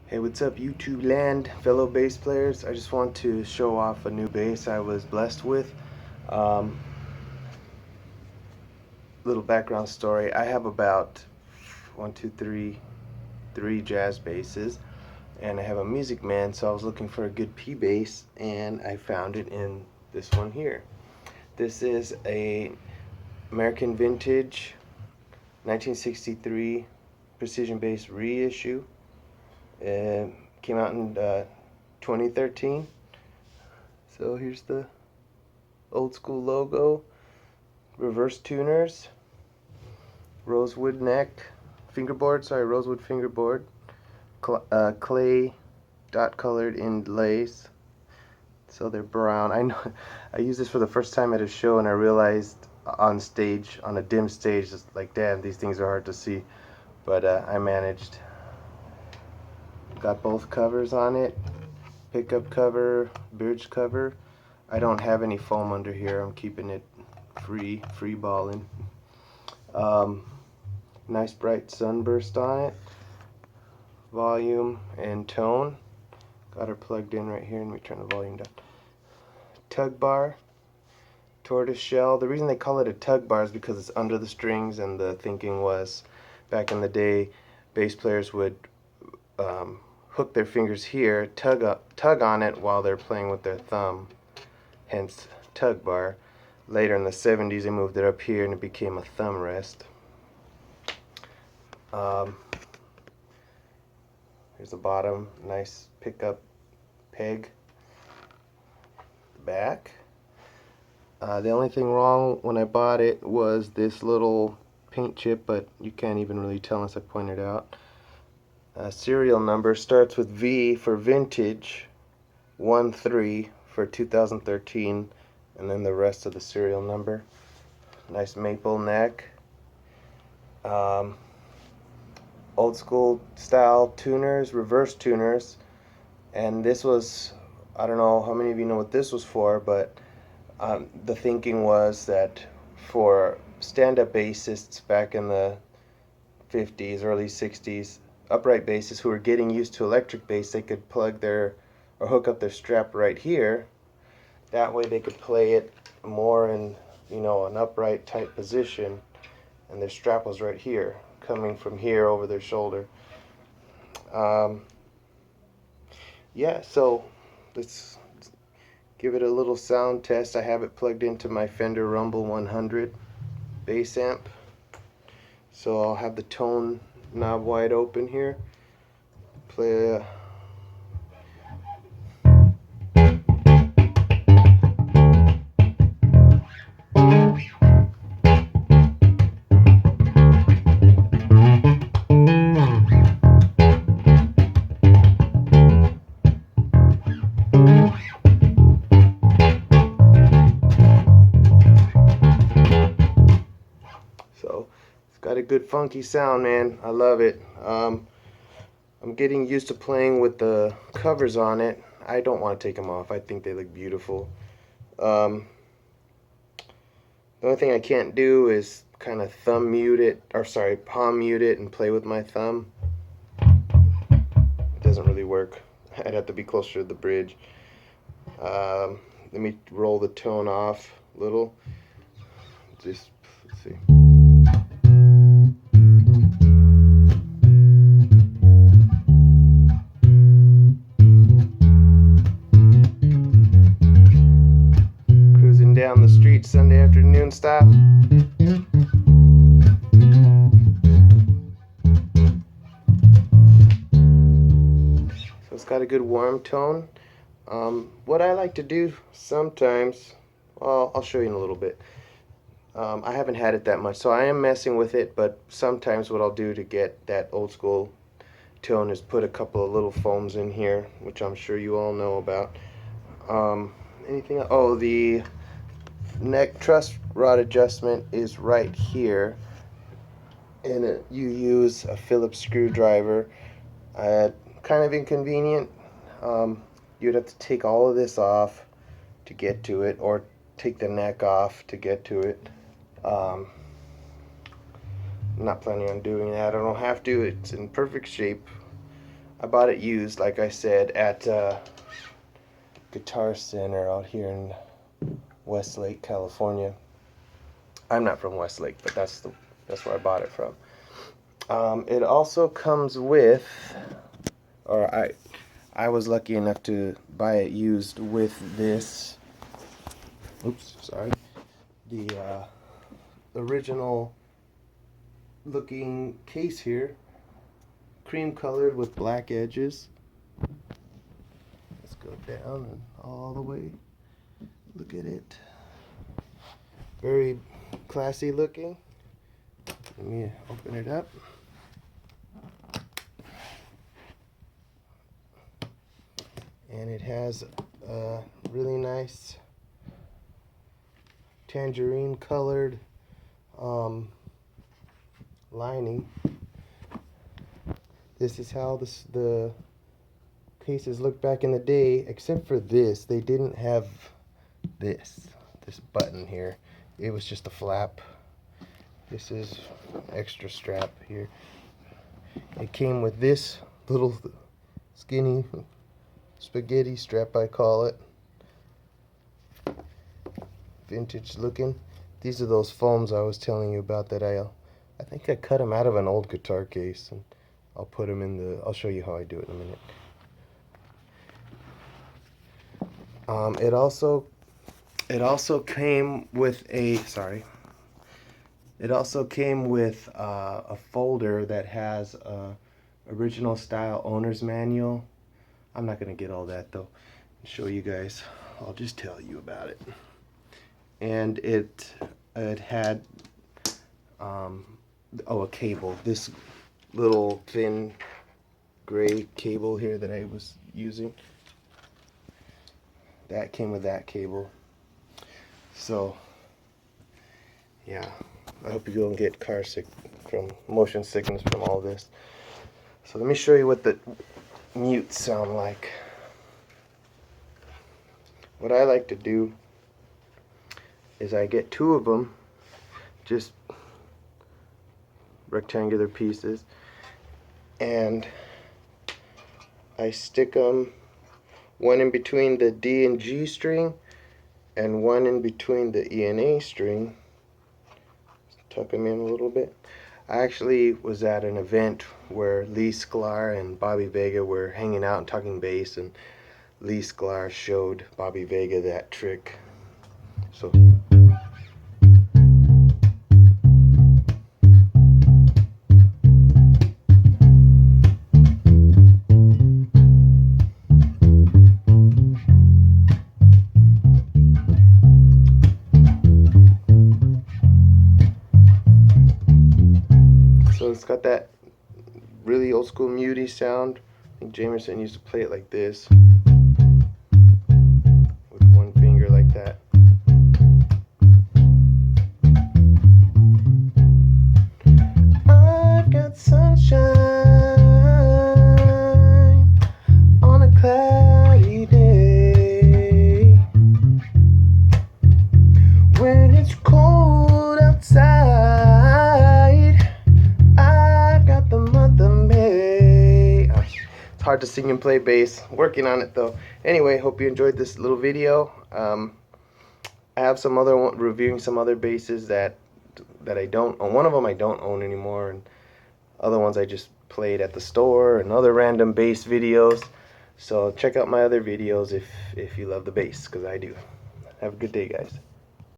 Hey, what's up YouTube land, fellow bass players? I just want to show off a new bass I was blessed with. Um, Little background story. I have about three jazz basses, and I have a Music Man, so I was looking for a good P bass, and I found it in this one here. This is a American Vintage 1963 Precision Bass reissue. It came out in 2013. So here's the old school logo, reverse tuners, rosewood neck, rosewood fingerboard, clay dot colored inlays. So they're brown. I know I used this for the first time at a show, and I realized on stage, on a dim stage, just like, damn, these things are hard to see. But I managed. Got both covers on it, pickup cover, bridge cover. I don't have any foam under here. I'm keeping it free balling. Nice bright sunburst on it. Volume and tone. Got her plugged in right here, and we turn the volume down. Tug bar, tortoise shell. The reason they call it a tug bar is because it's under the strings, and the thinking was back in the day, bass players would hook their fingers here, tug on it while they're playing with their thumb, hence tug bar. Later in the 70s, they moved it up here, and it became a thumb rest. Here's the bottom, nice pickup peg. Back. The only thing wrong when I bought it was this little paint chip, but you can't even really tell unless I point it out. Serial number starts with V for vintage, 13 for 2013, and then the rest of the serial number. Nice maple neck. Old school style tuners, reverse tuners, and this was, I don't know how many of you know what this was for, but the thinking was that for stand-up bassists back in the 50s, early 60s, upright bassists who were getting used to electric bass, they could plug their, or hook up their strap right here. That way they could play it more in, an upright type position, and their strap was right here, coming from here over their shoulder. Yeah, so let's give it a little sound test. I have it plugged into my Fender Rumble 100 bass amp. So I'll have the tone knob wide open here. Play a So it's got a good funky sound, man. I love it. I'm getting used to playing with the covers on it. I don't want to take them off. I think they look beautiful. The only thing I can't do is kind of palm mute it and play with my thumb. It doesn't really work. I'd have to be closer to the bridge. Let me roll the tone off a little. Let's see. Cruising down the street Sunday afternoon style. So it's got a good warm tone. What I like to do sometimes, well, I'll show you in a little bit. I haven't had it that much, so I am messing with it, but sometimes what I'll do to get that old school tone is put a couple of little foams in here, which I'm sure you all know about. Anything else? Oh, the neck truss rod adjustment is right here, and you use a Phillips screwdriver. Kind of inconvenient. You'd have to take all of this off to get to it, or take the neck off to get to it. I'm not planning on doing that. I don't have to. It's in perfect shape. I bought it used, like I said, at Guitar Center out here in Westlake, California. I'm not from Westlake, but that's where I bought it from. It also comes with, or I was lucky enough to buy it used with this. Oops, sorry. The original looking case here, cream colored with black edges. Let's go down and all the way. Look at it. Very classy looking. Let me open it up. And it has a really nice tangerine colored lining. This is how the cases looked back in the day, except for this. They didn't have this button here. It was just a flap. This is extra strap here. It came with this little skinny spaghetti strap, I call it. Vintage looking. These are those foams I was telling you about that I think I cut them out of an old guitar case, and I'll put them in the, I'll show you how I do it in a minute. It also came with a, it also came with a folder that has a original style owner's manual. I'm not going to get all that though and show you guys. I'll just tell you about it. And it had a cable. This little thin gray cable here that I was using. That came with that cable. So yeah, I hope you don't get car sick from motion sickness from all this. So let me show you what the mutes sound like. What I like to do is I get two of them, just rectangular pieces, and I stick them one in between the D and G string and one in between the E and A string. Tuck them in a little bit. I actually was at an event where Lee Sklar and Bobby Vega were hanging out and talking bass, and Lee Sklar showed Bobby Vega that trick. So it's got that really old school muty sound. I think Jamerson used to play it like this, with one finger like that. I've got sunshine on a cloudy day, when it's cold outside. Hard to sing and play bass. Working on it though. Anyway, hope you enjoyed this little video. I have some other reviewing some other basses that I don't own. One of them I don't own anymore, and other ones I just played at the store, and other random bass videos. So check out my other videos if you love the bass, because I do. Have a good day, guys.